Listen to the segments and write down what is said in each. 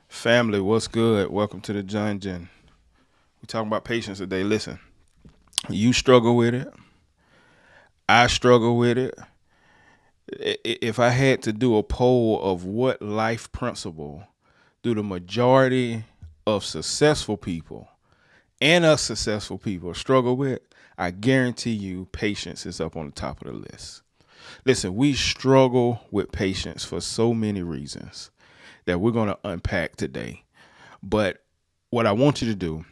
Family, what's good? Welcome to the Dungeon. We talking about patience today. Listen, you struggle with it. I struggle with it. If I had to do a poll of what life principle do the majority of successful people and us successful people struggle with, I guarantee you patience is up on the top of the list. Listen, we struggle with patience for so many reasons that we're going to unpack today. But what I want you to do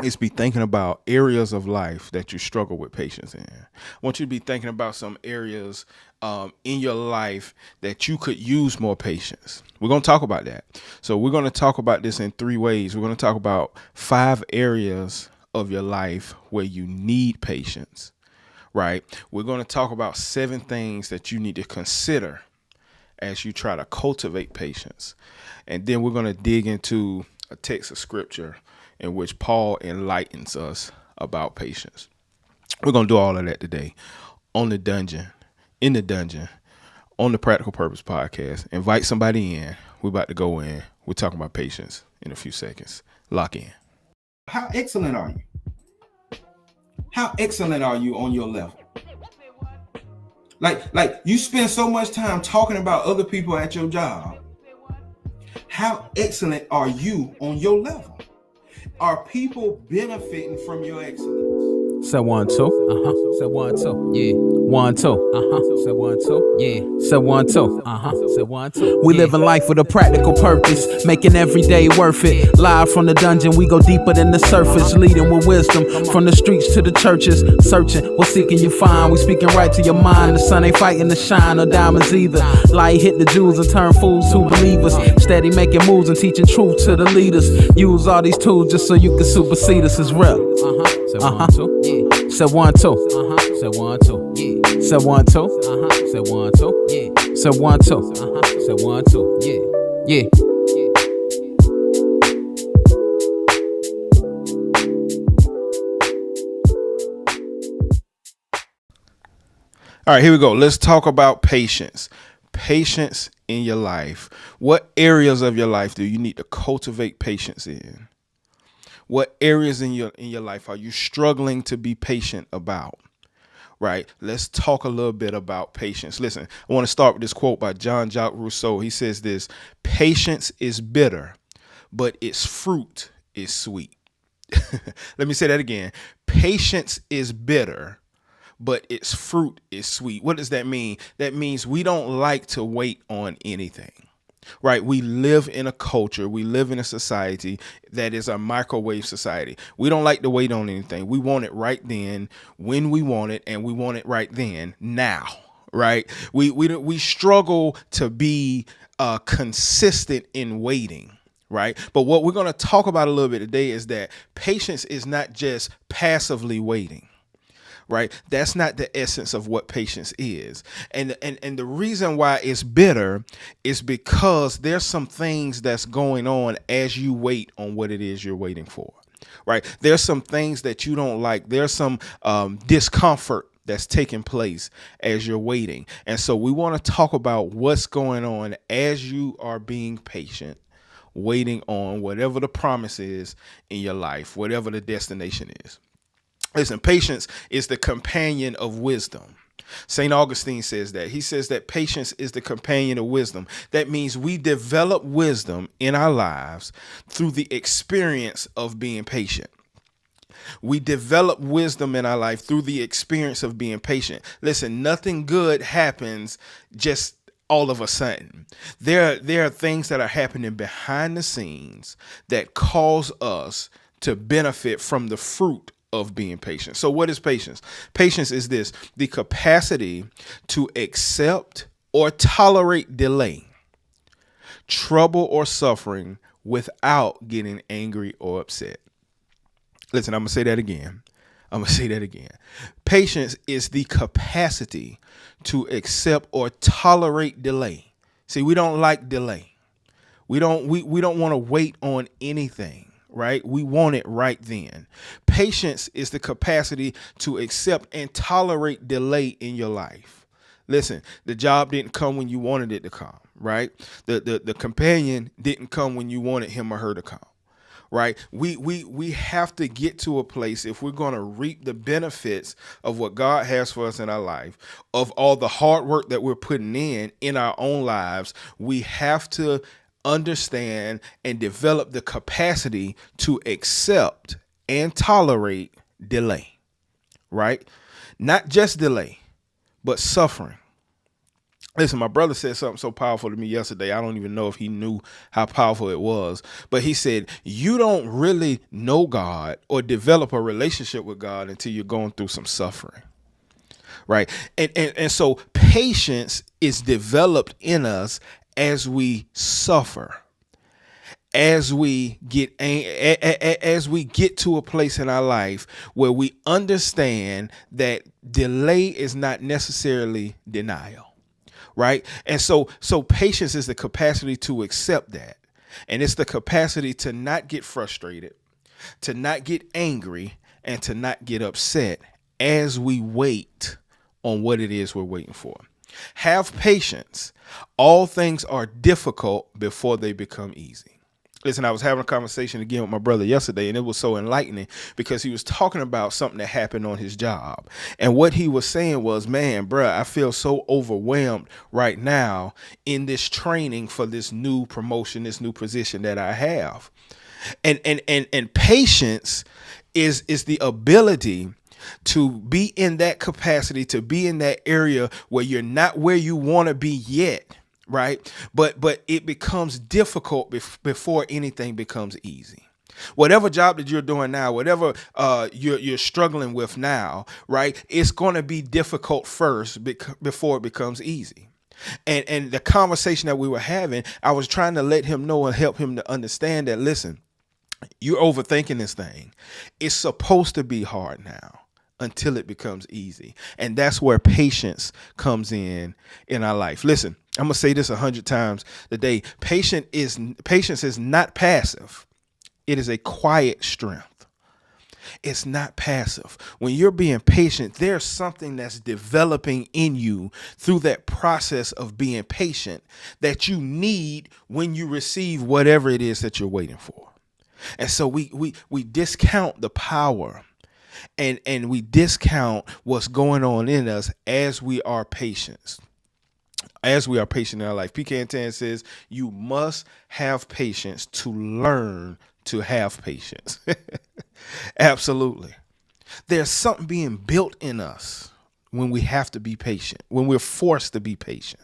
is be thinking about areas of life that you struggle with patience in. I want you to be thinking about some areas in your life that you could use more patience. We're going to talk about that. So we're going to talk about this in three ways. We're going to talk about 5 areas of your life where you need patience, right? We're going to talk about 7 things that you need to consider as you try to cultivate patience. And then we're going to dig into a text of scripture in which Paul enlightens us about patience. We're going to do all of that today on the dungeon, in the dungeon, on the Practical Purpose podcast. Invite somebody in. We're about to go in. We're talking about patience in a few seconds. Lock in. How excellent are you? How excellent are you on your level? Like you spend so much time talking about other people at your job. How excellent are you on your level? Are people benefiting from your excellence? Said 1 2. Said 1 2. Yeah. 1 2. Said 1 2. Yeah. Said 1 2. Said 1 2. We living life with a practical purpose, making every day worth it. Live from the dungeon, we go deeper than the surface, leading with wisdom from the streets to the churches. Searching, what seeking you find? We speaking right to your mind. The sun ain't fighting to shine, no diamonds either. Light hit the Jews and turn fools to believers. Steady making moves and teaching truth to the leaders. Use all these tools just so you can supersede us as real. Said 1 2. Said 1 2. Yeah. Said 1 2. Said 1 2. Yeah. Said 1 2. Said 1 2. Yeah. Yeah. All right, here we go. Let's talk about patience. Patience in your life. What areas of your life do you need to cultivate patience in? What areas in your life are you struggling to be patient about? Right? Let's talk a little bit about patience. Listen, I want to start with this quote by Jean-Jacques Rousseau. He says this: patience is bitter, but its fruit is sweet. Let me say that again. Patience is bitter, but its fruit is sweet. What does that mean? That means we don't like to wait on anything. Right. We live in a culture. We live in a society that is a microwave society. We don't like to wait on anything. We want it right then when we want it, and we want it right then now. Right. We struggle to be consistent in waiting. Right. But what we're going to talk about a little bit today is that patience is not just passively waiting. Right. That's not the essence of what patience is. And the reason why it's bitter is because there's some things that's going on as you wait on what it is you're waiting for. Right. There's some things that you don't like. There's some discomfort that's taking place as you're waiting. And so we want to talk about what's going on as you are being patient, waiting on whatever the promise is in your life, whatever the destination is. Listen, patience is the companion of wisdom. St. Augustine says that. He says that patience is the companion of wisdom. That means we develop wisdom in our lives through the experience of being patient. We develop wisdom in our life through the experience of being patient. Listen, nothing good happens just all of a sudden. There are things that are happening behind the scenes that cause us to benefit from the fruit of being patient. So what is patience? Patience is this: the capacity to accept or tolerate delay, trouble, or suffering without getting angry or upset. Listen, I'm going to say that again. Patience is the capacity to accept or tolerate delay. See, we don't like delay. We don't want to wait on anything. Right? We want it right then. Patience is the capacity to accept and tolerate delay in your life. Listen, the job didn't come when you wanted it to come. right? The companion didn't come when you wanted him or her to come. Right. We have to get to a place, if we're going to reap the benefits of what God has for us in our life, of all the hard work that we're putting in our own lives, we have to understand and develop the capacity to accept and tolerate delay. Right. Not just delay, but suffering. Listen, my brother said something so powerful to me yesterday. I don't even know if he knew how powerful it was, but he said, you don't really know God or develop a relationship with God until you're going through some suffering. Right. And so patience is developed in us as we suffer, as we get to a place in our life where we understand that delay is not necessarily denial. Right. And so patience is the capacity to accept that. And it's the capacity to not get frustrated, to not get angry, and to not get upset as we wait on what it is we're waiting for. Have patience. All things are difficult before they become easy. Listen, I was having a conversation again with my brother yesterday, and it was so enlightening because he was talking about something that happened on his job. And what he was saying was, man, bruh, I feel so overwhelmed right now in this training for this new promotion, this new position that I have. And patience is the ability to be in that capacity, to be in that area where you're not where you want to be yet. Right. But it becomes difficult before anything becomes easy. Whatever job that you're doing now, whatever you're struggling with now. Right. It's going to be difficult first before it becomes easy. And the conversation that we were having, I was trying to let him know and help him to understand that, listen, you're overthinking this thing. It's supposed to be hard now until it becomes easy. And that's where patience comes in our life. Listen, I'm going to say this 100 times today. Patience is not passive. It is a quiet strength. It's not passive. When you're being patient, there's something that's developing in you through that process of being patient that you need when you receive whatever it is that you're waiting for. And so we discount the power and we discount what's going on in us as we are patient. As we are patient in our life. P.K. Tan says you must have patience to learn to have patience. Absolutely. There's something being built in us when we have to be patient, when we're forced to be patient.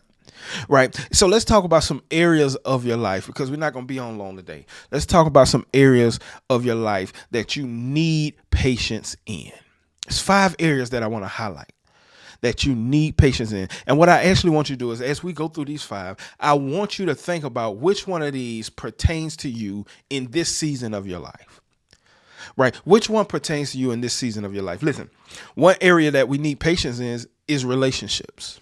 Right. So let's talk about some areas of your life, because we're not going to be on long today. Let's talk about some areas of your life that you need patience in. There's 5 areas that I want to highlight that you need patience in. And what I actually want you to do is, as we go through these 5, I want you to think about which one of these pertains to you in this season of your life. Right. Which one pertains to you in this season of your life? Listen, one area that we need patience in is relationships.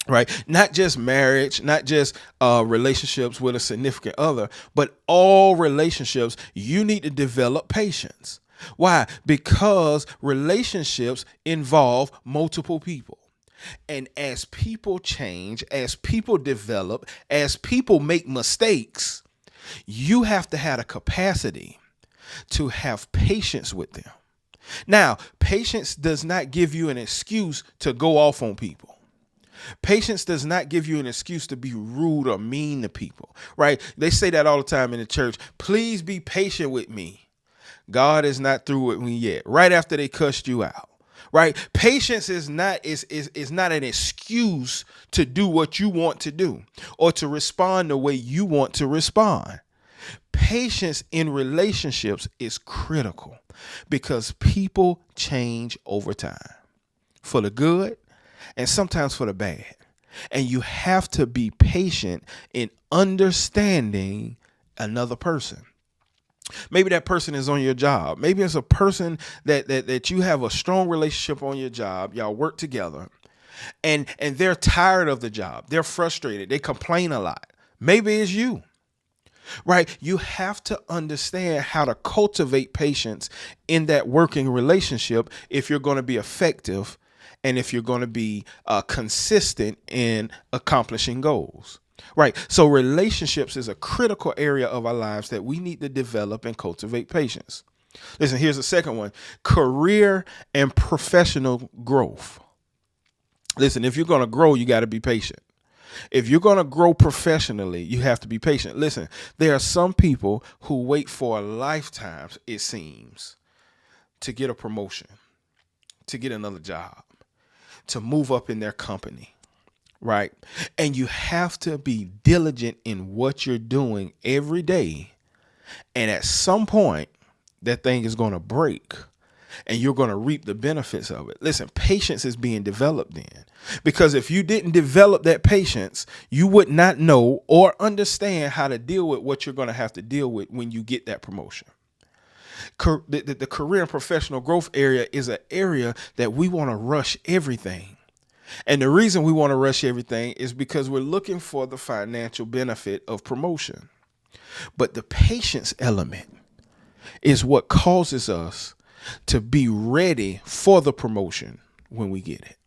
Right. Not just marriage, not just relationships with a significant other, but all relationships. You need to develop patience. Why? Because relationships involve multiple people. And as people change, as people develop, as people make mistakes, you have to have a capacity to have patience with them. Now, patience does not give you an excuse to go off on people. Patience does not give you an excuse to be rude or mean to people, right? They say that all the time in the church. Please be patient with me. God is not through with me yet. Right after they cussed you out, right? Patience is not an excuse to do what you want to do or to respond the way you want to respond. Patience in relationships is critical because people change over time for the good and sometimes for the bad. And you have to be patient in understanding another person. Maybe that person is on your job. Maybe it's a person that you have a strong relationship on your job. Y'all work together and they're tired of the job. They're frustrated. They complain a lot. Maybe it's you. Right. You have to understand how to cultivate patience in that working relationship if you're going to be effective and if you're going to be consistent in accomplishing goals. Right. So relationships is a critical area of our lives that we need to develop and cultivate patience. Listen, here's the second one: career and professional growth. Listen, if you're going to grow, you got to be patient. If you're going to grow professionally, you have to be patient. Listen, there are some people who wait for lifetimes, it seems, to get a promotion, to get another job, to move up in their company, right? And you have to be diligent in what you're doing every day. And at some point, that thing is going to break and you're going to reap the benefits of it. Listen, patience is being developed then, because if you didn't develop that patience, you would not know or understand how to deal with what you're going to have to deal with when you get that promotion. The career and professional growth area is an area that we want to rush everything. And the reason we want to rush everything is because we're looking for the financial benefit of promotion. But the patience element is what causes us to be ready for the promotion when we get it.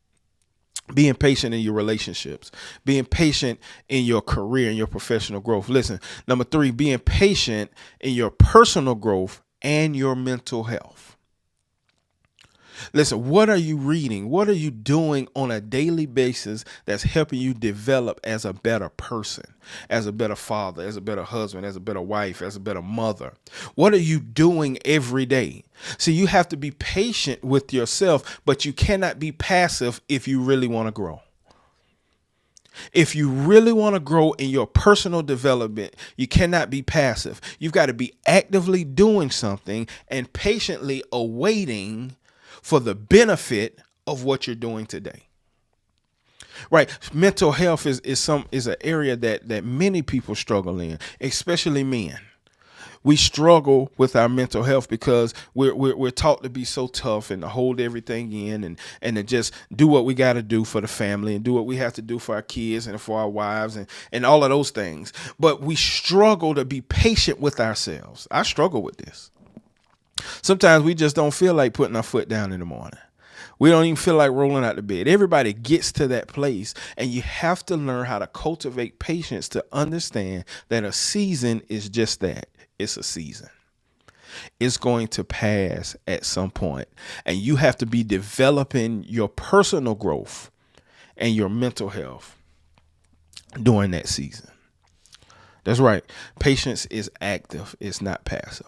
Being patient in your relationships, being patient in your career and your professional growth. Listen, number 3, being patient in your personal growth and your mental health. Listen, what are you reading? What are you doing on a daily basis that's helping you develop as a better person, as a better father, as a better husband, as a better wife, as a better mother? What are you doing every day? See, you have to be patient with yourself, but you cannot be passive if you really want to grow. If you really want to grow in your personal development, you cannot be passive. You've got to be actively doing something and patiently awaiting for the benefit of what you're doing today. Right. Mental health is an area that many people struggle in, especially men. We struggle with our mental health because we're taught to be so tough and to hold everything in and to just do what we got to do for the family and do what we have to do for our kids and for our wives and all of those things. But we struggle to be patient with ourselves. I struggle with this. Sometimes we just don't feel like putting our foot down in the morning. We don't even feel like rolling out of bed. Everybody gets to that place, and you have to learn how to cultivate patience to understand that a season is just that. It's a season. It's going to pass at some point, and you have to be developing your personal growth and your mental health during that season. That's right. Patience is active. It's not passive.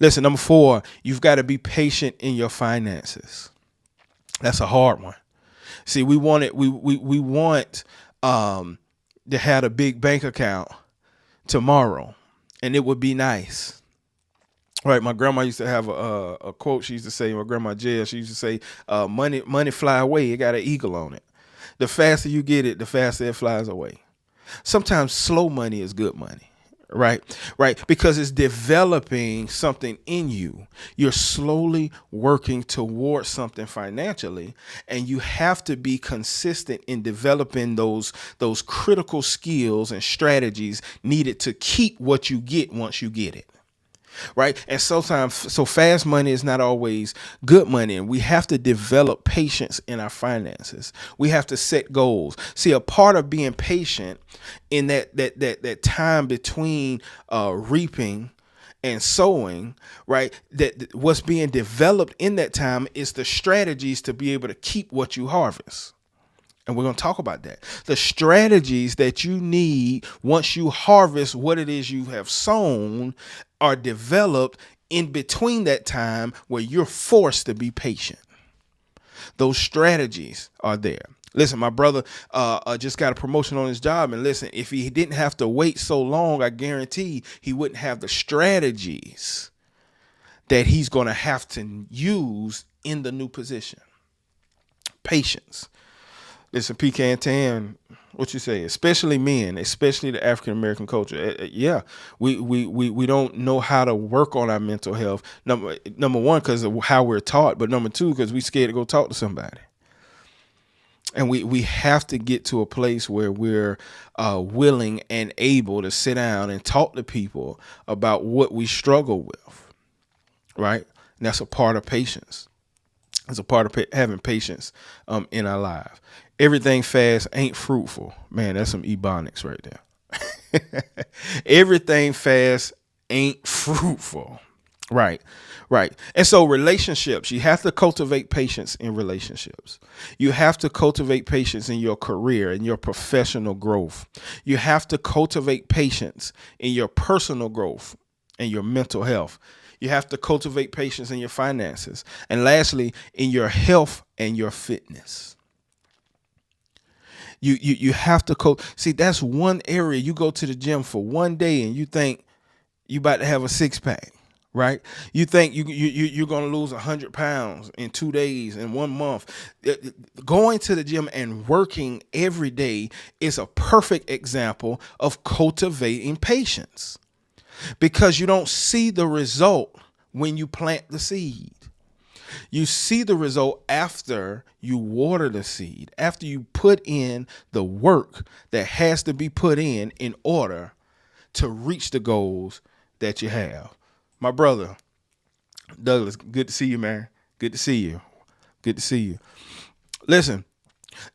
Listen, number 4, you've got to be patient in your finances. That's a hard one. See, we want to have a big bank account tomorrow, and it would be nice. Right, my grandma used to have a quote. She used to say, my grandma Jill, she used to say, money fly away. It got an eagle on it. The faster you get it, the faster it flies away. Sometimes slow money is good money. Right. Because it's developing something in you. You're slowly working towards something financially, and you have to be consistent in developing those critical skills and strategies needed to keep what you get once you get it. Right. And sometimes, so fast money is not always good money. And we have to develop patience in our finances. We have to set goals. See, a part of being patient in that time between reaping and sowing, right, that what's being developed in that time is the strategies to be able to keep what you harvest. And we're going to talk about that. The strategies that you need once you harvest what it is you have sown are developed in between that time where you're forced to be patient. Those strategies are there. Listen, my brother just got a promotion on his job. And listen, if he didn't have to wait so long, I guarantee he wouldn't have the strategies that he's going to have to use in the new position. Patience. Listen, PK and Tan, what you say? Especially men, especially the African American culture. Yeah, we don't know how to work on our mental health. Number 1, because of how we're taught, but number 2, because we scared to go talk to somebody. And we have to get to a place where we're willing and able to sit down and talk to people about what we struggle with, right? And that's a part of patience. It's a part of having patience in our lives. Everything fast ain't fruitful. Man, that's some ebonics right there. Everything fast ain't fruitful. Right. Right. And so relationships, you have to cultivate patience in relationships. You have to cultivate patience in your career, in your professional growth. You have to cultivate patience in your personal growth and your mental health. You have to cultivate patience in your finances. And lastly, in your health and your fitness. You have to see, that's one area. You go to the gym for one day and you think you about to have a six pack. Right? You think you're going to lose 100 pounds in 2 days, in 1 month. Going to the gym and working every day is a perfect example of cultivating patience, because you don't see the result when you plant the seed. You see the result after you water the seed, after you put in the work that has to be put in order to reach the goals that you have. My brother, Douglas, good to see you, man. Good to see you. Good to see you. Listen,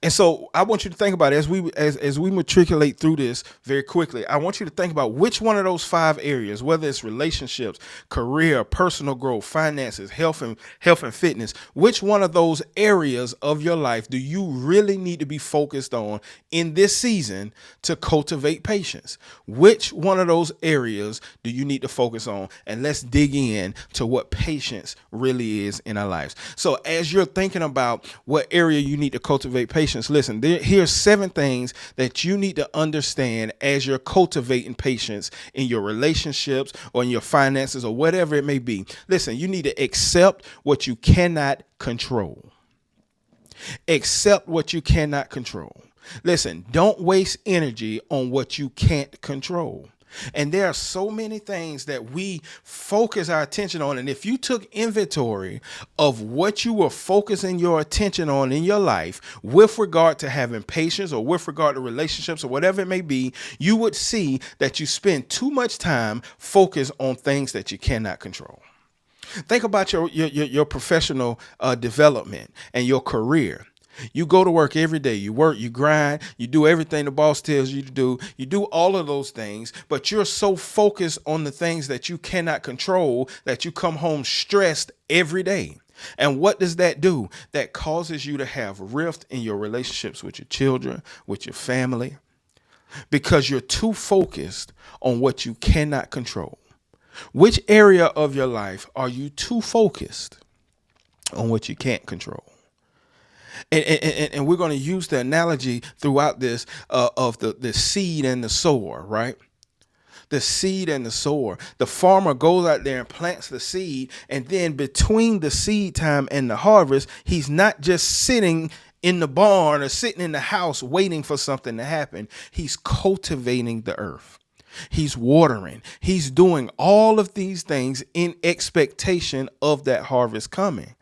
and so I want you to think about it as we matriculate through this very quickly. I want you to think about which one of those 5 areas, whether it's relationships, career, personal growth, finances, health and fitness, which one of those areas of your life do you really need to be focused on in this season to cultivate patience? Which one of those areas do you need to focus on? And let's dig in to what patience really is in our lives. So as you're thinking about what area you need to cultivate patience, listen, here's 7 things that you need to understand as you're cultivating patience in your relationships or in your finances or whatever it may be. Listen, you need to accept what you cannot control. Accept what you cannot control. Listen, don't waste energy on what you can't control. And there are so many things that we focus our attention on. And if you took inventory of what you were focusing your attention on in your life with regard to having patience or with regard to relationships or whatever it may be, you would see that you spend too much time focused on things that you cannot control. Think about your professional development and your career. You go to work every day. You work, you grind, you do everything the boss tells you to do. You do all of those things, but you're so focused on the things that you cannot control that you come home stressed every day. And what does that do? That causes you to have rift in your relationships with your children, with your family, because you're too focused on what you cannot control. Which area of your life are you too focused on what you can't control? And we're going to use the analogy throughout this of the seed and the sower, right? The seed and the sower. The farmer goes out there and plants the seed, and then between the seed time and the harvest, he's not just sitting in the barn or sitting in the house waiting for something to happen. He's cultivating the earth. He's watering. He's doing all of these things in expectation of that harvest coming.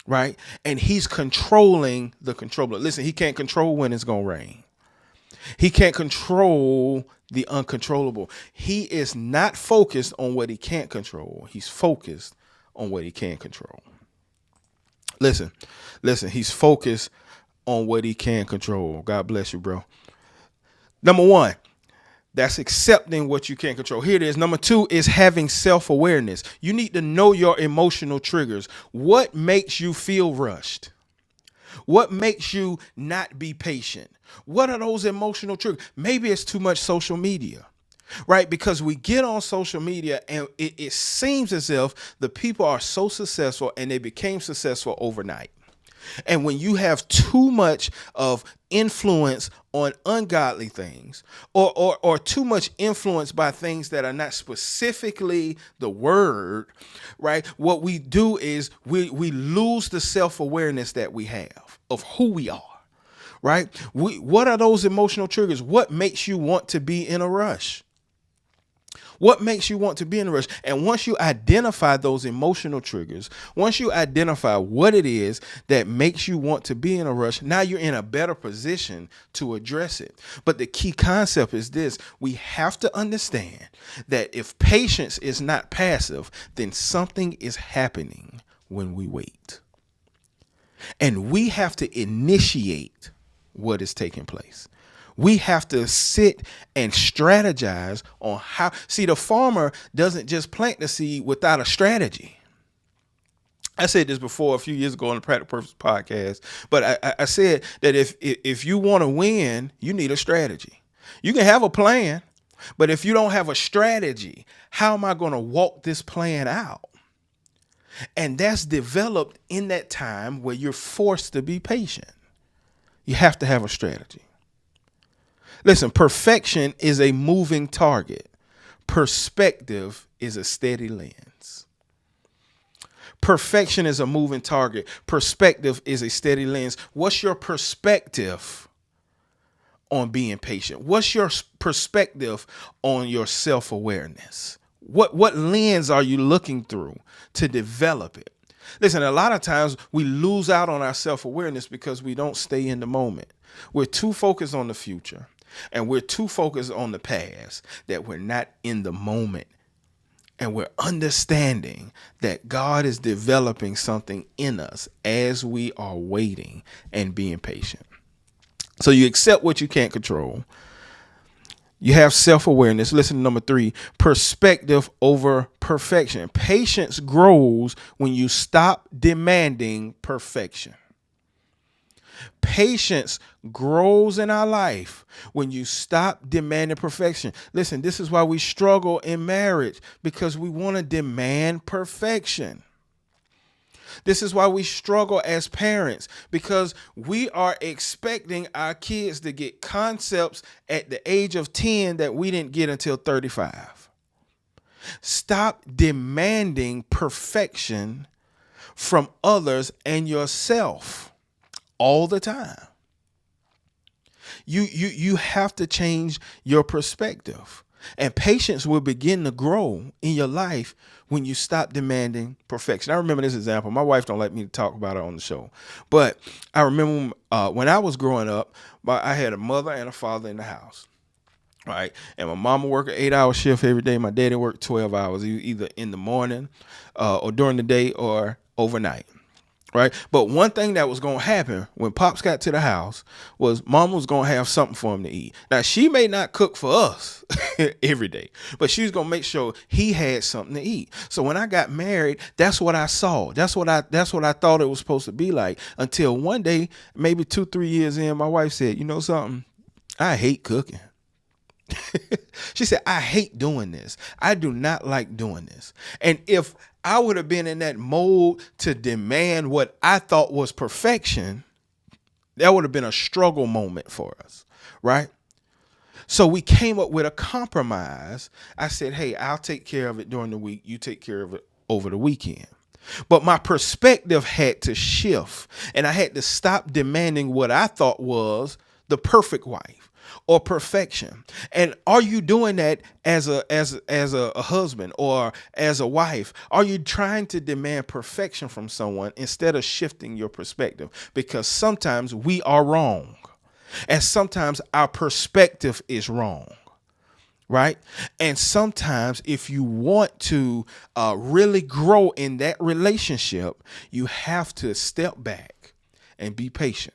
Right. And he's controlling the controller. Listen, he can't control when it's going to rain. He can't control the uncontrollable. He is not focused on what he can't control. He's focused on what he can control. Listen, he's focused on what he can control. God bless you, bro. Number 1. That's accepting what you can't control. Here it is. Number 2 is having self-awareness. You need to know your emotional triggers. What makes you feel rushed? What makes you not be patient? What are those emotional triggers? Maybe it's too much social media, right? Because we get on social media and it seems as if the people are so successful and they became successful overnight. And when you have too much of influence on ungodly things or too much influence by things that are not specifically the word, right? What we do is we lose the self-awareness that we have of who we are, right? What are those emotional triggers? What makes you want to be in a rush? What makes you want to be in a rush? And once you identify those emotional triggers, once you identify what it is that makes you want to be in a rush, now you're in a better position to address it. But the key concept is this: we have to understand that if patience is not passive, then something is happening when we wait. And we have to initiate what is taking place. We have to sit and strategize on how. See, the farmer doesn't just plant the seed without a strategy. I said this before a few years ago on the Practical Purpose podcast, but I said that if you want to win, you need a strategy. You can have a plan, but if you don't have a strategy, how am I going to walk this plan out? And that's developed in that time where you're forced to be patient. You have to have a strategy. Listen, perfection is a moving target. Perspective is a steady lens. Perfection is a moving target. Perspective is a steady lens. What's your perspective on being patient? What's your perspective on your self-awareness? What lens are you looking through to develop it? Listen, a lot of times we lose out on our self-awareness because we don't stay in the moment. We're too focused on the future and we're too focused on the past that we're not in the moment. And we're understanding that God is developing something in us as we are waiting and being patient. So you accept what you can't control. You have self-awareness. Listen to number 3, perspective over perfection. Patience grows when you stop demanding perfection. Patience grows in our life when you stop demanding perfection. Listen, this is why we struggle in marriage, because we want to demand perfection. This is why we struggle as parents, because we are expecting our kids to get concepts at the age of 10 that we didn't get until 35. Stop demanding perfection from others and yourself all the time. You have to change your perspective, and patience will begin to grow in your life when you stop demanding perfection. I remember this example. My wife don't like me to talk about it on the show, but I remember when I was growing up, I had a mother and a father in the house. Right. And my mama worked an 8-hour shift every day. My daddy worked 12 hours, either in the morning or during the day or overnight. Right. But one thing that was going to happen when Pops got to the house was Mama was going to have something for him to eat. Now, she may not cook for us every day, but she was going to make sure he had something to eat. So when I got married, that's what I saw. That's what I thought it was supposed to be like, until one day, maybe 2-3 years in, my wife said, you know something? I hate cooking. She said, I hate doing this. I do not like doing this. And if I would have been in that mode to demand what I thought was perfection, that would have been a struggle moment for us, right? So we came up with a compromise. I said, hey, I'll take care of it during the week. You take care of it over the weekend. But my perspective had to shift, and I had to stop demanding what I thought was the perfect wife or perfection. And are you doing that as a husband or as a wife? Are you trying to demand perfection from someone instead of shifting your perspective? Because sometimes we are wrong, and sometimes our perspective is wrong. Right. And sometimes if you want to really grow in that relationship, you have to step back and be patient.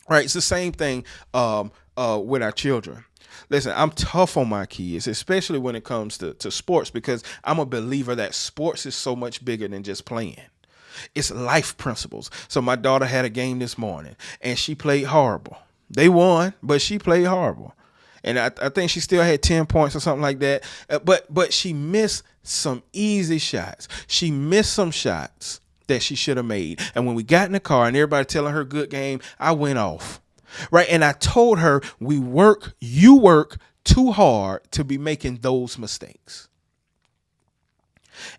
Right. It's the same thing with our children. Listen, I'm tough on my kids, especially when it comes to sports, because I'm a believer that sports is so much bigger than just playing. It's life principles. So my daughter had a game this morning and she played horrible. They won, but she played horrible. And I think she still had 10 points or something like that. But she missed some easy shots. She missed some shots that she should have made. And when we got in the car and everybody telling her good game, I went off. Right. And I told her, you work too hard to be making those mistakes.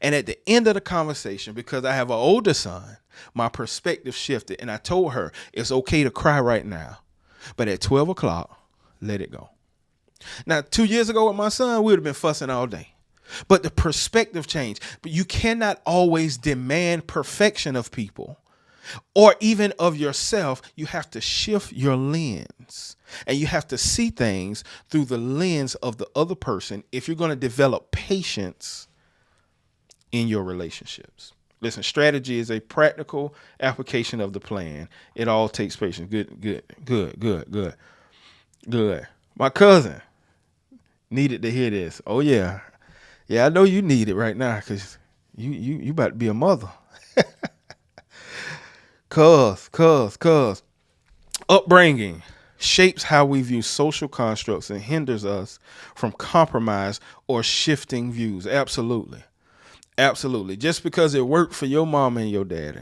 And at the end of the conversation, because I have an older son, my perspective shifted. And I told her, it's okay to cry right now, but at 12 o'clock, let it go. Now, 2 years ago with my son, we would have been fussing all day. But the perspective changed. But you cannot always demand perfection of people or even of yourself. You have to shift your lens, and you have to see things through the lens of the other person if you're going to develop patience in your relationships. Listen, strategy is a practical application of the plan. It all takes patience. Good. My cousin needed to hear this. Oh yeah. Yeah, I know you need it right now because you about to be a mother. Cuz. Upbringing shapes how we view social constructs and hinders us from compromise or shifting views. Absolutely. Just because it worked for your mama and your daddy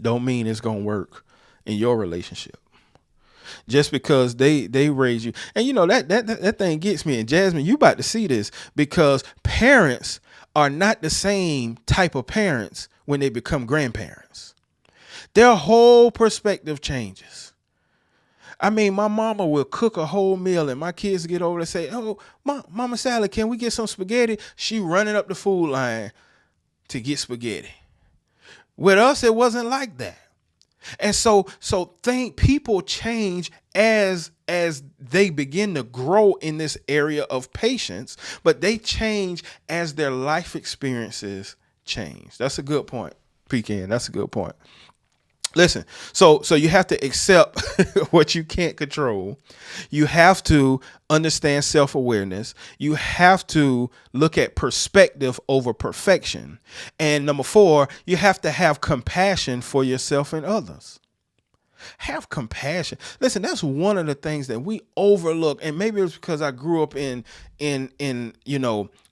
don't mean it's gonna work in your relationship. Just because they raise you, and you know that thing gets me. And Jasmine, you about to see this, because parents are not the same type of parents when they become grandparents. Their whole perspective changes. I mean, my mama will cook a whole meal and my kids get over and say, "Oh, Mama Sally, can we get some spaghetti?" She running up the food line to get spaghetti. With us, it wasn't like that. And so people change as they begin to grow in this area of patience, but they change as their life experiences change. That's a good point, Pecan. That's a good point. Listen, so you have to accept what you can't control. You have to understand self-awareness. You have to look at perspective over perfection. And number 4, you have to have compassion for yourself and others. Have compassion. Listen, that's one of the things that we overlook. And maybe it's because I grew up in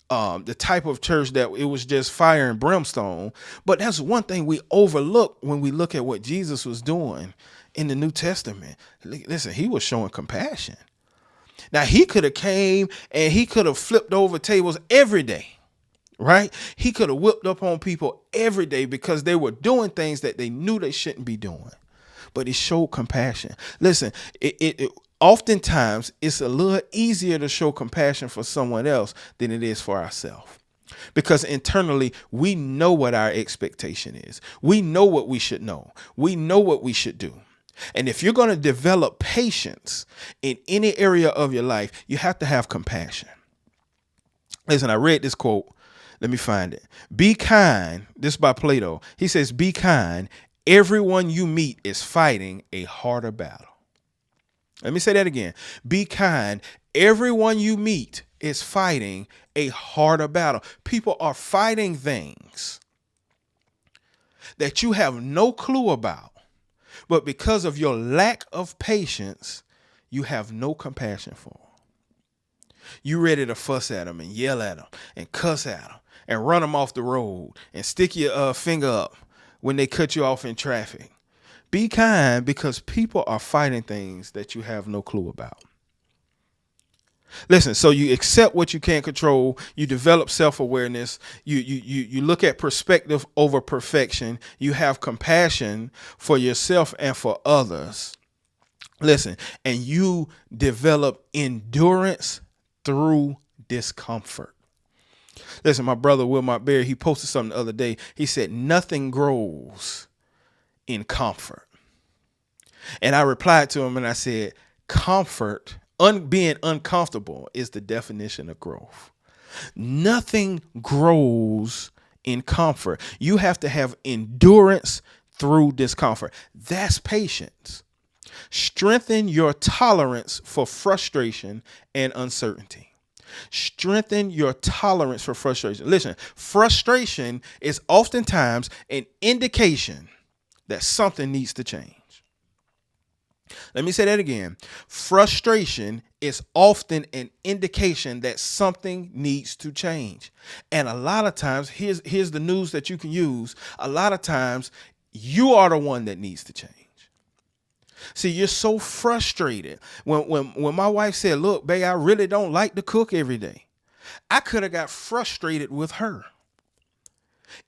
the type of church that it was just fire and brimstone. But that's one thing we overlook when we look at what Jesus was doing in the New Testament. Listen, he was showing compassion. Now, he could have came and he could have flipped over tables every day, right? He could have whipped up on people every day because they were doing things that they knew they shouldn't be doing. But he showed compassion. Listen, oftentimes it's a little easier to show compassion for someone else than it is for ourselves. Because internally, we know what our expectation is. We know what we should know. We know what we should do. And if you're going to develop patience in any area of your life, you have to have compassion. Listen, I read this quote. Let me find it. Be kind. This is by Plato. He says, be kind. Everyone you meet is fighting a harder battle. Let me say that again. Be kind. Everyone you meet is fighting a harder battle. People are fighting things that you have no clue about, but because of your lack of patience, you have no compassion for them. You ready to fuss at them and yell at them and cuss at them and run them off the road and stick your finger up when they cut you off in traffic. Be kind, because people are fighting things that you have no clue about. Listen, so you accept what you can't control. You develop self-awareness. You look at perspective over perfection. You have compassion for yourself and for others. Listen, and you develop endurance through discomfort. Listen, my brother Wilmot Berry, he posted something the other day. He said, nothing grows in comfort. And I replied to him and I said, comfort, being uncomfortable is the definition of growth. Nothing grows in comfort. You have to have endurance through discomfort. That's patience. Strengthen your tolerance for frustration and uncertainty. Strengthen your tolerance for frustration. Listen, frustration is oftentimes an indication that something needs to change. Let me say that again. Frustration is often an indication that something needs to change. And a lot of times, here's the news that you can use. A lot of times, you are the one that needs to change. See, you're so frustrated. When my wife said, look, babe, I really don't like to cook every day, I could have got frustrated with her.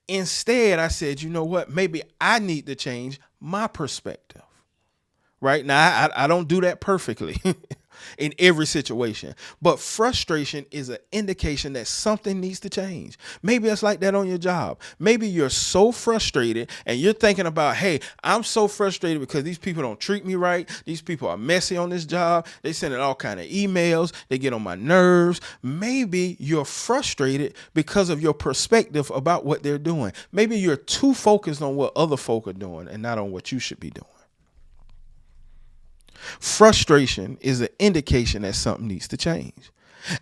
Instead, I said, you know what? Maybe I need to change my perspective. Right now, I don't do that perfectly, in every situation. But frustration is an indication that something needs to change. Maybe it's like that on your job. Maybe you're so frustrated and you're thinking about, hey, I'm so frustrated because these people don't treat me right. These people are messy on this job. They sending all kind of emails. They get on my nerves. Maybe you're frustrated because of your perspective about what they're doing. Maybe you're too focused on what other folk are doing and not on what you should be doing. Frustration is an indication that something needs to change.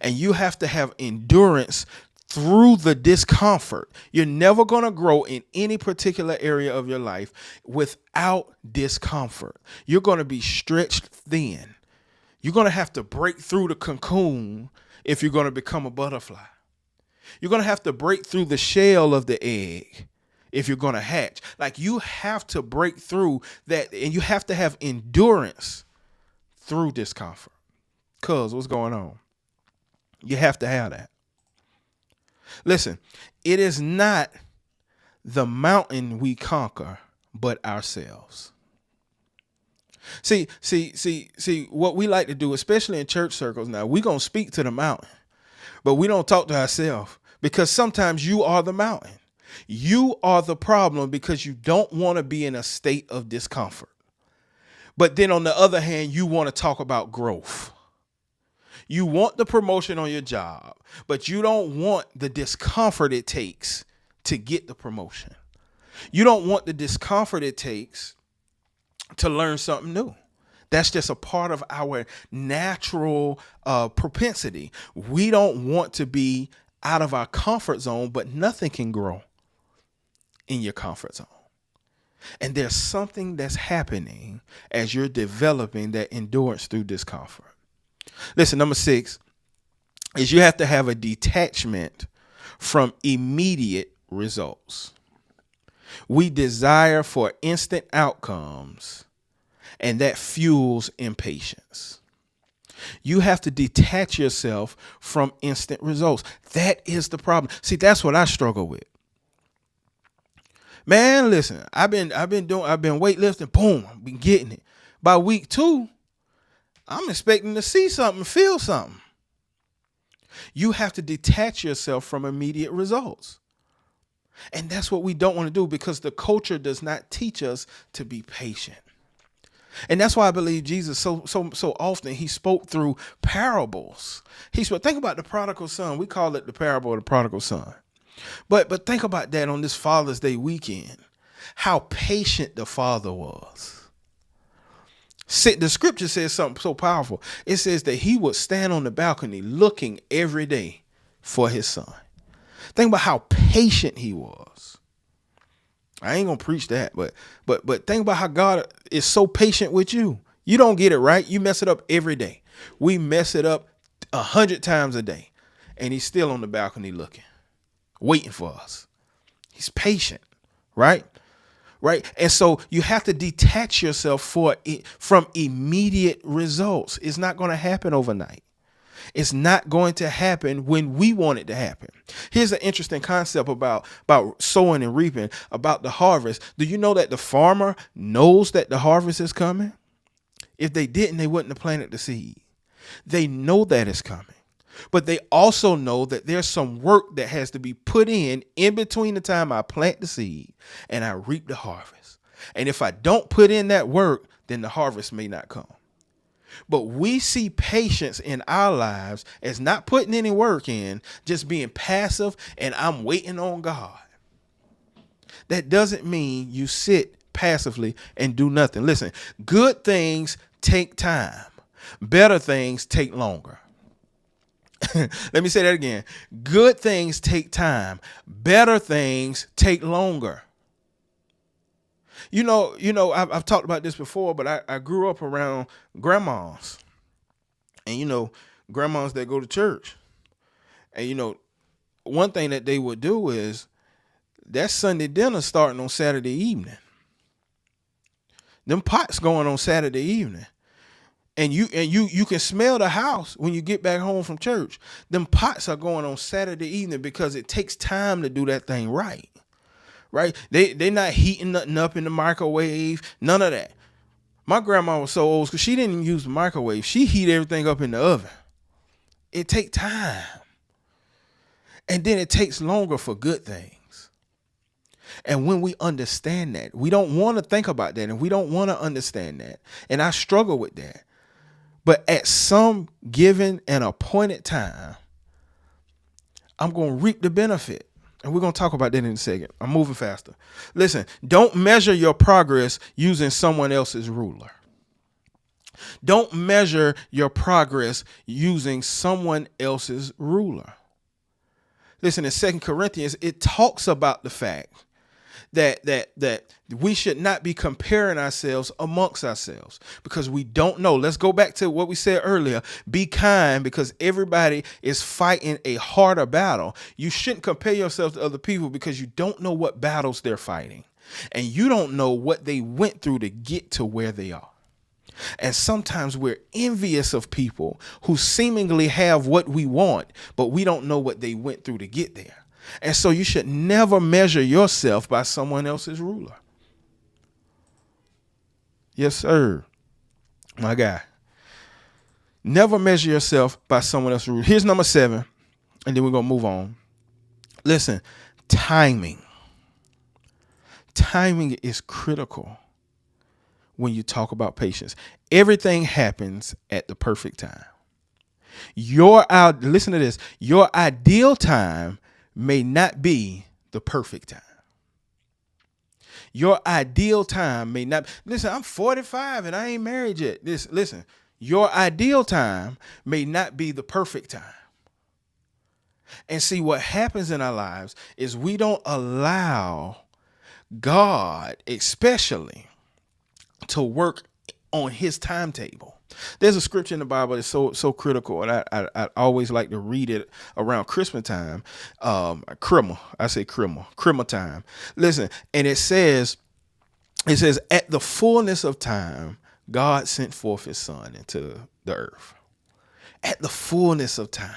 And you have to have endurance through the discomfort. You're never going to grow in any particular area of your life without discomfort. You're going to be stretched thin. You're going to have to break through the cocoon if you're going to become a butterfly. You're going to have to break through the shell of the egg if you're going to hatch. Like, you have to break through that, and you have to have endurance through discomfort. Cuz what's going on? You have to have that. Listen, it is not the mountain we conquer, but ourselves. See, what we like to do, especially in church circles now, we're going to speak to the mountain, but we don't talk to ourselves, because sometimes you are the mountain. You are the problem because you don't want to be in a state of discomfort. But then on the other hand, you want to talk about growth. You want the promotion on your job, but you don't want the discomfort it takes to get the promotion. You don't want the discomfort it takes to learn something new. That's just a part of our natural propensity. We don't want to be out of our comfort zone, but nothing can grow in your comfort zone. And there's something that's happening as you're developing that endurance through discomfort. Listen, number 6 is you have to have a detachment from immediate results. We desire for instant outcomes, and that fuels impatience. You have to detach yourself from instant results. That is the problem. See, that's what I struggle with. Man, listen, I've been weightlifting, boom, I've been getting it. By week 2, I'm expecting to see something, feel something. You have to detach yourself from immediate results. And that's what we don't want to do, because the culture does not teach us to be patient. And that's why I believe Jesus so often he spoke through parables. Think about the prodigal son. We call it the parable of the prodigal son. But think about that on this Father's Day weekend, how patient the father was. The scripture says something so powerful. It says that he would stand on the balcony looking every day for his son. Think about how patient he was. I ain't gonna preach that, but think about how God is so patient with you. You don't get it right, you mess it up every day. We mess it up 100 times a day, and he's still on the balcony looking, waiting for us. He's patient, right? And so you have to detach yourself from immediate results. It's not going to happen overnight. It's not going to happen when we want it to happen. Here's an interesting concept about sowing and reaping, about the harvest. Do you know that the farmer knows that the harvest is coming? If they didn't, they wouldn't have planted the seed. They know that it's coming. But they also know that there's some work that has to be put in between the time I plant the seed and I reap the harvest. And if I don't put in that work, then the harvest may not come. But we see patience in our lives as not putting any work in, just being passive, and I'm waiting on God. That doesn't mean you sit passively and do nothing. Listen, good things take time. Better things take longer. Let me say that again. Good things take time. Better things take longer. You know, I've talked about this before, but I grew up around grandmas, and grandmas that go to church, and one thing that they would do is that Sunday dinner starting on Saturday evening. Them pots going on Saturday evening. And you can smell the house when you get back home from church. Them pots are going on Saturday evening because it takes time to do that thing right. Right? They're not heating nothing up in the microwave, none of that. My grandma was so old because she didn't even use the microwave. She heat everything up in the oven. It takes time. And then it takes longer for good things. And when we understand that, we don't want to think about that, and we don't want to understand that. And I struggle with that. But at some given and appointed time, I'm going to reap the benefit. And we're going to talk about that in a second. I'm moving faster. Listen, don't measure your progress using someone else's ruler. Don't measure your progress using someone else's ruler. Listen, in 2 Corinthians, it talks about the fact that we should not be comparing ourselves amongst ourselves because we don't know. Let's go back to what we said earlier. Be kind because everybody is fighting a harder battle. You shouldn't compare yourself to other people because you don't know what battles they're fighting. And you don't know what they went through to get to where they are. And sometimes we're envious of people who seemingly have what we want, but we don't know what they went through to get there. And so you should never measure yourself by someone else's ruler. Yes, sir. My guy. Never measure yourself by someone else's ruler. Here's number 7, and then we're going to move on. Listen, timing. Timing is critical when you talk about patience. Everything happens at the perfect time. Listen to this. Your ideal time may not be the perfect time. Your ideal time may not. Listen, I'm 45 and I ain't married yet. Listen, your ideal time may not be the perfect time. And see, what happens in our lives is we don't allow God, especially, to work on his timetable. There's a scripture in the Bible that's so critical, and I always like to read it around Christmas time. Christmas time. Listen, and it says, at the fullness of time, God sent forth his son into the earth. At the fullness of time.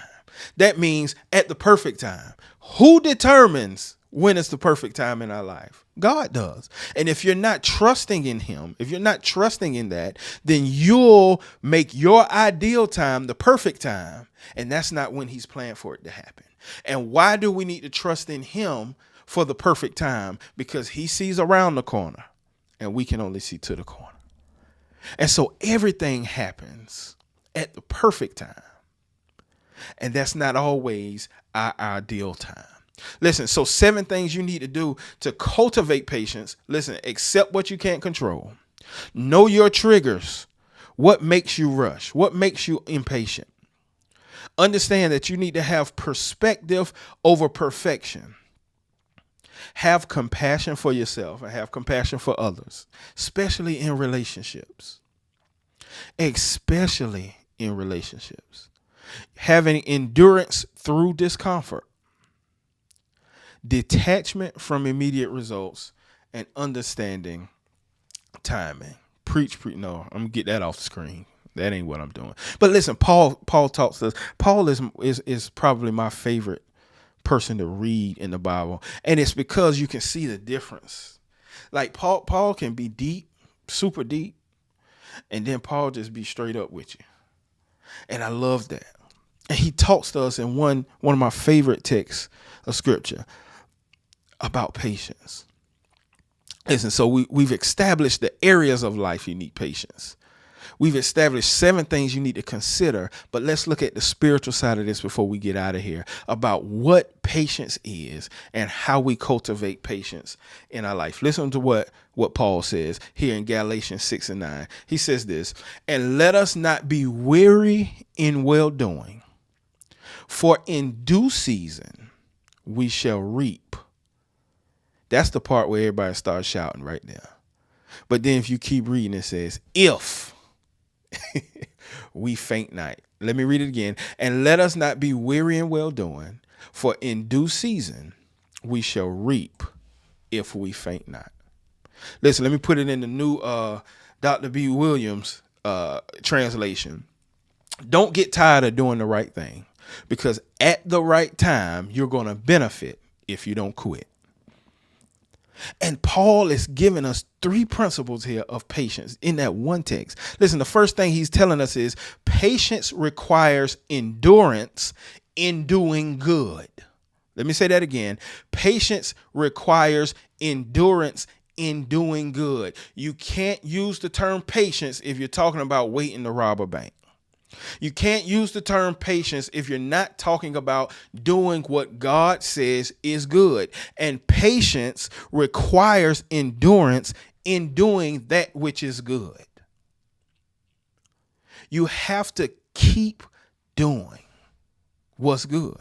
That means at the perfect time. Who determines when it's the perfect time in our life? God does. And if you're not trusting in him, if you're not trusting in that, then you'll make your ideal time the perfect time. And that's not when he's planned for it to happen. And why do we need to trust in him for the perfect time? Because he sees around the corner and we can only see to the corner. And so everything happens at the perfect time. And that's not always our ideal time. Listen, so 7 things you need to do to cultivate patience. Listen, accept what you can't control. Know your triggers. What makes you rush? What makes you impatient? Understand that you need to have perspective over perfection. Have compassion for yourself and have compassion for others, especially in relationships. Especially in relationships. Having endurance through discomfort. Detachment from immediate results, and understanding timing. Preach. No, I'm gonna get that off the screen. That ain't what I'm doing. But listen, Paul talks to us. Paul is probably my favorite person to read in the Bible, and it's because you can see the difference. Like Paul can be deep, super deep, and then Paul just be straight up with you, and I love that. And he talks to us in one of my favorite texts of scripture about patience. Listen, so we've established the areas of life you need patience. We've established 7 things you need to consider, but let's look at the spiritual side of this before we get out of here about what patience is and how we cultivate patience in our life. Listen to what Paul says here in Galatians 6:9. He says this, and let us not be weary in well-doing, for in due season we shall reap. That's the part where everybody starts shouting right now. But then if you keep reading, it says, if we faint not. Let me read it again. And let us not be weary in well-doing, for in due season we shall reap if we faint not. Listen, let me put it in the new Dr. B. Williams translation. Don't get tired of doing the right thing, because at the right time, you're going to benefit if you don't quit. And Paul is giving us 3 principles here of patience in that one text. Listen, the first thing he's telling us is patience requires endurance in doing good. Let me say that again. Patience requires endurance in doing good. You can't use the term patience if you're talking about waiting to rob a bank. You can't use the term patience if you're not talking about doing what God says is good. And patience requires endurance in doing that which is good. You have to keep doing what's good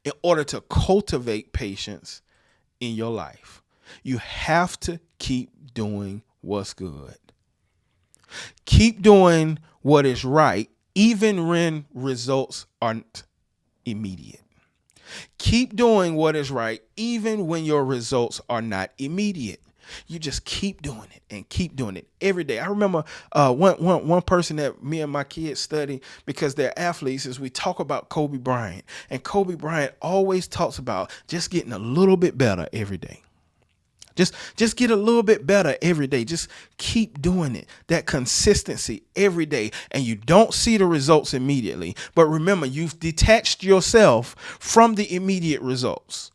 in order to cultivate patience in your life. You have to keep doing what's good. Keep doing what is right, even when results aren't immediate. Keep doing what is right, even when your results are not immediate. You just keep doing it and keep doing it every day. I remember one person that me and my kids study because they're athletes is we talk about Kobe Bryant. And Kobe Bryant always talks about just getting a little bit better every day. Just get a little bit better every day. Just keep doing it. That consistency every day. And you don't see the results immediately. But remember, you've detached yourself from the immediate results.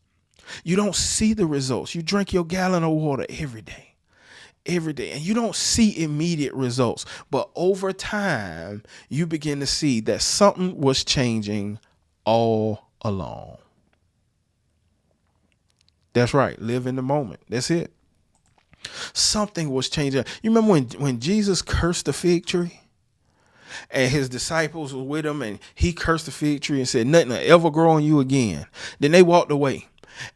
You don't see the results. You drink your gallon of water every day. And you don't see immediate results. But over time, you begin to see that something was changing all along. That's right. Live in the moment. That's it. Something was changing. You remember when Jesus cursed the fig tree and his disciples were with him and he cursed the fig tree and said, nothing will ever grow on you again. Then they walked away.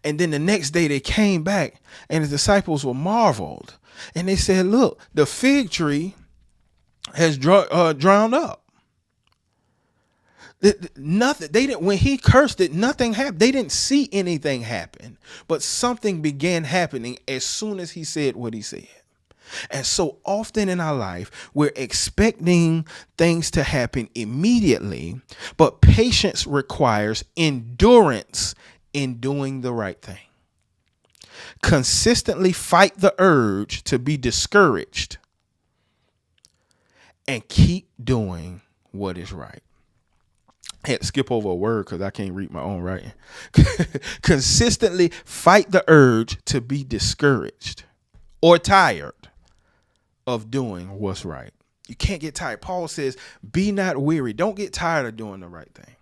And then the next day they came back and the disciples were marveled. And they said, look, the fig has drowned up. Nothing. They didn't. When he cursed it, nothing happened. They didn't see anything happen, but something began happening as soon as he said what he said. And so often in our life, we're expecting things to happen immediately, but patience requires endurance in doing the right thing. Consistently fight the urge to be discouraged and keep doing what is right. I had to skip over a word because I can't read my own writing. Consistently fight the urge to be discouraged or tired of doing what's right. You can't get tired. Paul says, be not weary. Don't get tired of doing the right thing.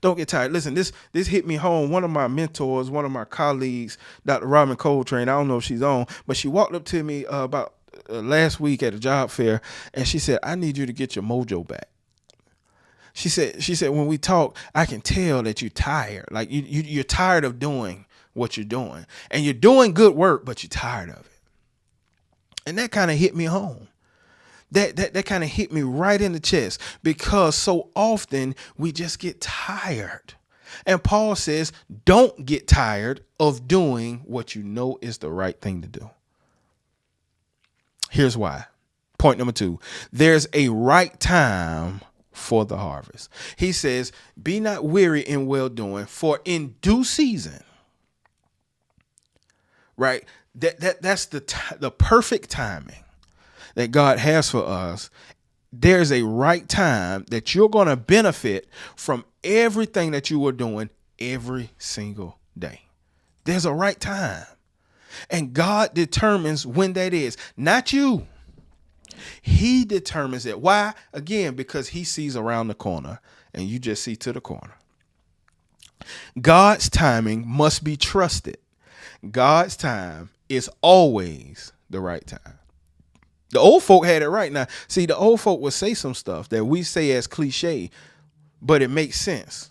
Don't get tired. Listen, this hit me home. One of my mentors, one of my colleagues, Dr. Robin Coltrane, I don't know if she's on, but she walked up to me about last week at a job fair, and she said, I need you to get your mojo back. She said, when we talk, I can tell that you're tired. Like you're tired of doing what you're doing. And you're doing good work, but you're tired of it. And that kind of hit me home. That kind of hit me right in the chest because so often we just get tired. And Paul says, don't get tired of doing what you know is the right thing to do. Here's why. Point number 2, there's a right time for the harvest. He says, be not weary in well doing, for in due season, right? That's the perfect timing that God has for us. There's a right time that you're going to benefit from everything that you are doing every single day. There's a right time. And God determines when that is, not you. He determines it. Why? Again, because he sees around the corner and you just see to the corner. God's timing must be trusted. God's time is always the right time. The old folk had it right. Now, see, the old folk would say some stuff that we say as cliche, but it makes sense.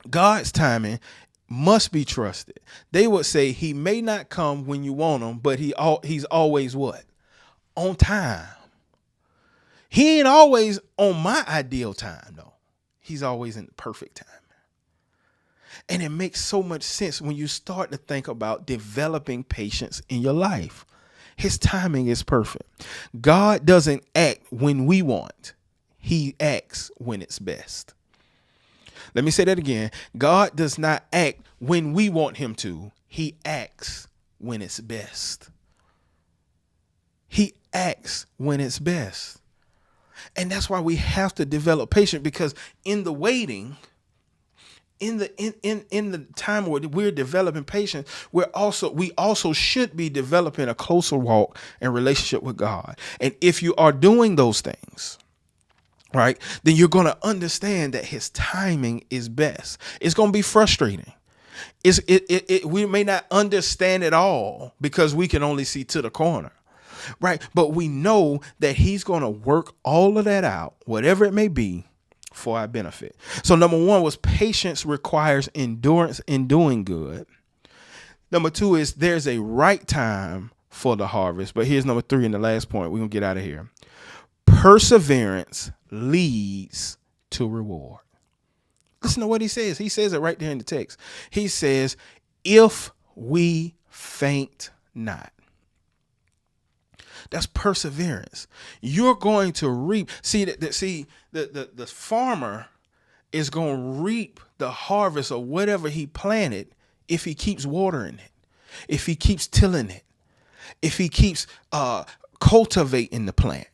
God's timing must be trusted. They would say he may not come when you want him, but he's always what? On time. He ain't always on my ideal time, though. He's always in the perfect time. And it makes so much sense when you start to think about developing patience in your life. His timing is perfect. God doesn't act when we want. He acts when it's best. Let me say that again. God does not act when we want him to. he acts when it's best. He acts when it's best. And that's why we have to develop patience, because in the waiting, in the time where we're developing patience, we also should be developing a closer walk and relationship with God. And if you are doing those things, right, then you're going to understand that his timing is best. It's going to be frustrating. We may not understand it all because we can only see to the corner. Right. But we know that he's going to work all of that out, whatever it may be, for our benefit. So number one was patience requires endurance in doing good. Number two is there's a right time for the harvest. But here's number three and the last point. We're going to get out of here. Perseverance leads to reward. Listen to what he says. He says it right there in the text. He says, if we faint not. That's perseverance. You're going to reap. The farmer is going to reap the harvest of whatever he planted if he keeps watering it, if he keeps tilling it, if he keeps cultivating the plant,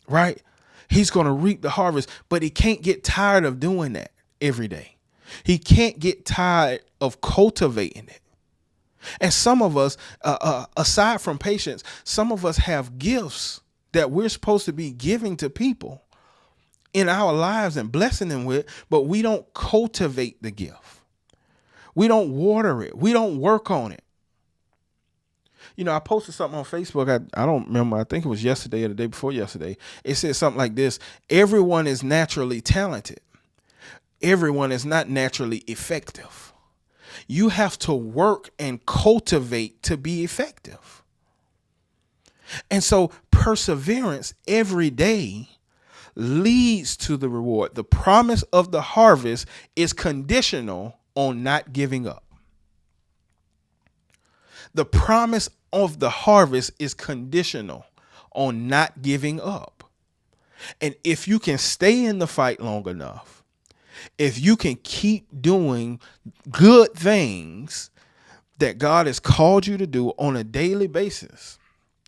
right? He's going to reap the harvest, but he can't get tired of doing that every day. He can't get tired of cultivating it. And some of us, aside from patience, some of us have gifts that we're supposed to be giving to people in our lives and blessing them with, but we don't cultivate the gift. We don't water it. We don't work on it. You know, I posted something on Facebook. I don't remember. I think it was yesterday or the day before yesterday. It said something like this: everyone is naturally talented. Everyone is not naturally effective. You have to work and cultivate to be effective. And so perseverance every day leads to the reward. The promise of the harvest is conditional on not giving up. The promise of the harvest is conditional on not giving up. And if you can stay in the fight long enough, if you can keep doing good things that God has called you to do on a daily basis,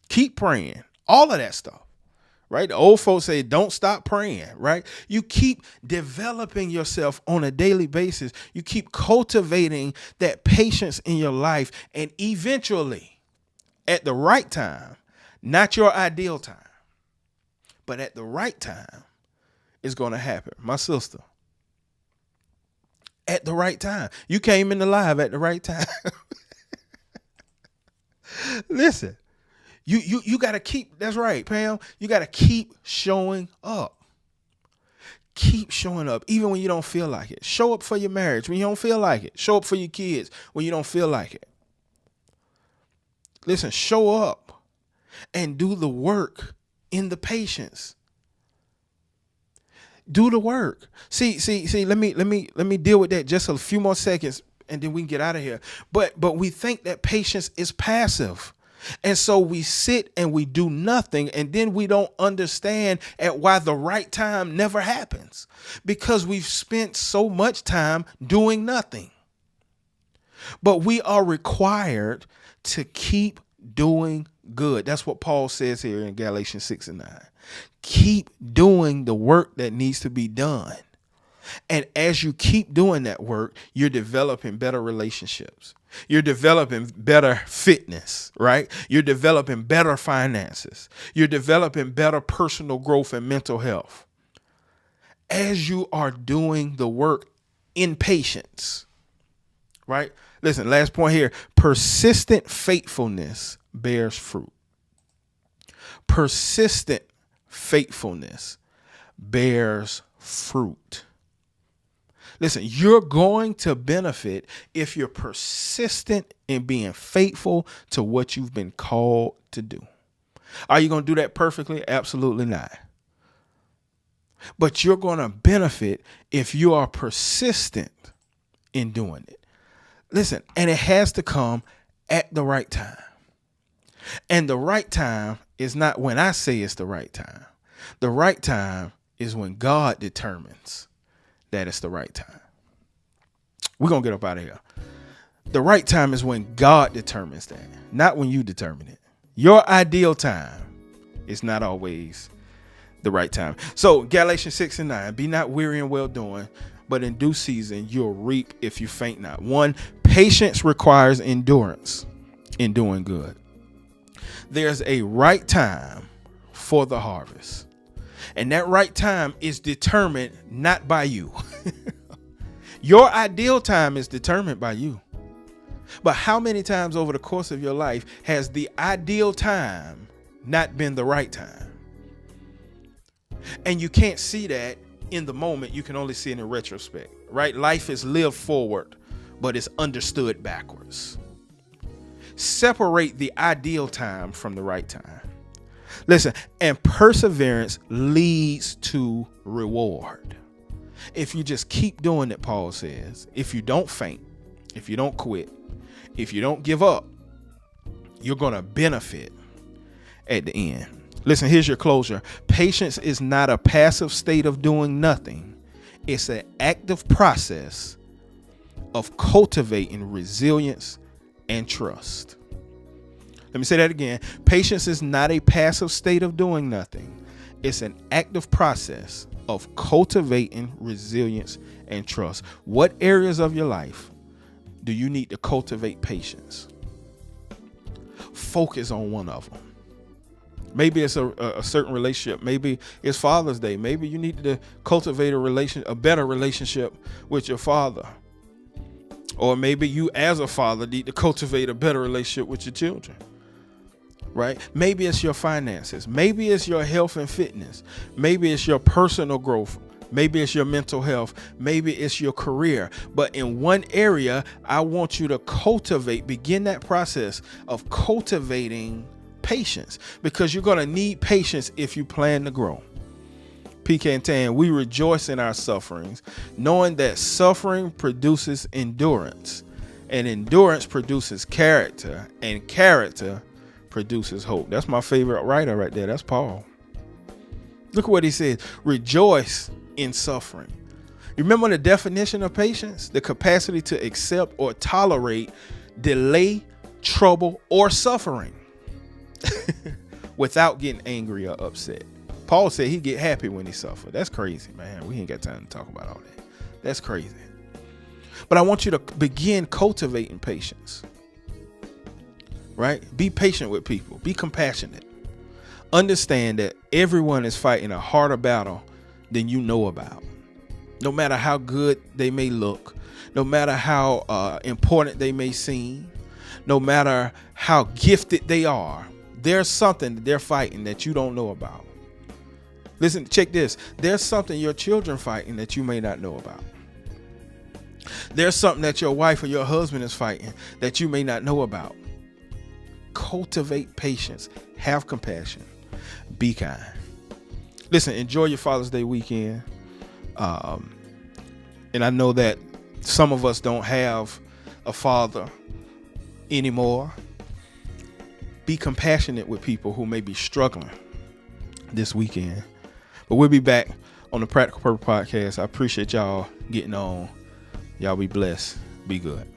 keep praying, all of that stuff, right? The old folks say, don't stop praying, right? You keep developing yourself on a daily basis. You keep cultivating that patience in your life, and eventually, at the right time, not your ideal time, but at the right time, it's going to happen. My sister, at the right time. You came in the live at the right time. Listen, you got to keep, that's right, Pam. You got to keep showing up. Keep showing up, even when you don't feel like it. Show up for your marriage when you don't feel like it. Show up for your kids when you don't feel like it. Listen, show up and do the work in the patience. Do the work. See, let me deal with that just a few more seconds and then we can get out of here. But we think that patience is passive. And so we sit and we do nothing, and then we don't understand at why the right time never happens, because we've spent so much time doing nothing. But we are required to keep doing good. That's what Paul says here in Galatians 6 and 9. Keep doing the work that needs to be done. And as you keep doing that work, you're developing better relationships. You're developing better fitness, right? You're developing better finances. You're developing better personal growth and mental health. As you are doing the work in patience, right? Listen, last point here. Persistent faithfulness bears fruit. Persistent faithfulness bears fruit. Listen, you're going to benefit if you're persistent in being faithful to what you've been called to do. Are you going to do that perfectly? Absolutely not. But you're going to benefit if you are persistent in doing it. Listen, and it has to come at the right time. And the right time is not when I say it's the right time. The right time is when God determines that it's the right time. We're going to get up out of here. The right time is when God determines that, not when you determine it. Your ideal time is not always the right time. So Galatians 6:9, be not weary in well doing, but in due season you'll reap if you faint not. 1, patience requires endurance in doing good. There's a right time for the harvest. And that right time is determined not by you. Your ideal time is determined by you. But how many times over the course of your life has the ideal time not been the right time? And you can't see that in the moment. You can only see it in retrospect, right? Life is lived forward, but it's understood backwards. Separate the ideal time from the right time. Listen, and perseverance leads to reward. If you just keep doing it, Paul says, if you don't faint, if you don't quit, if you don't give up, you're going to benefit at the end. Listen, here's your closure. Patience is not a passive state of doing nothing. It's an active process of cultivating resilience and trust. Let me say that again. Patience is not a passive state of doing nothing. It's an active process of cultivating resilience and trust. What areas of your life do you need to cultivate patience? Focus on one of them. Maybe it's a certain relationship. Maybe it's Father's Day. Maybe you need to cultivate a better relationship with your father. Or maybe you as a father need to cultivate a better relationship with your children. Right? Maybe it's your finances. Maybe it's your health and fitness. Maybe it's your personal growth. Maybe it's your mental health. Maybe it's your career. But in one area, I want you to begin that process of cultivating patience, because you're going to need patience if you plan to grow. PK and Tan, we rejoice in our sufferings, knowing that suffering produces endurance, and endurance produces character, and character produces hope. That's my favorite writer right there. That's Paul. Look at what he says. Rejoice in suffering. You remember the definition of patience? The capacity to accept or tolerate delay, trouble, or suffering without getting angry or upset. Paul said he'd get happy when he suffered. That's crazy, man. We ain't got time to talk about all that. That's crazy. But I want you to begin cultivating patience. Right? Be patient with people. Be compassionate. Understand that everyone is fighting a harder battle than you know about. No matter how good they may look, no matter how important they may seem, no matter how gifted they are, there's something that they're fighting that you don't know about. Listen, check this. There's something your children fighting that you may not know about. There's something that your wife or your husband is fighting that you may not know about. Cultivate patience. Have compassion. Be kind. Listen, enjoy your Father's Day weekend. And I know that some of us don't have a father anymore. Be compassionate with people who may be struggling this weekend. But we'll be back on the Practical Purpose Podcast. I appreciate y'all getting on. Y'all be blessed. Be good.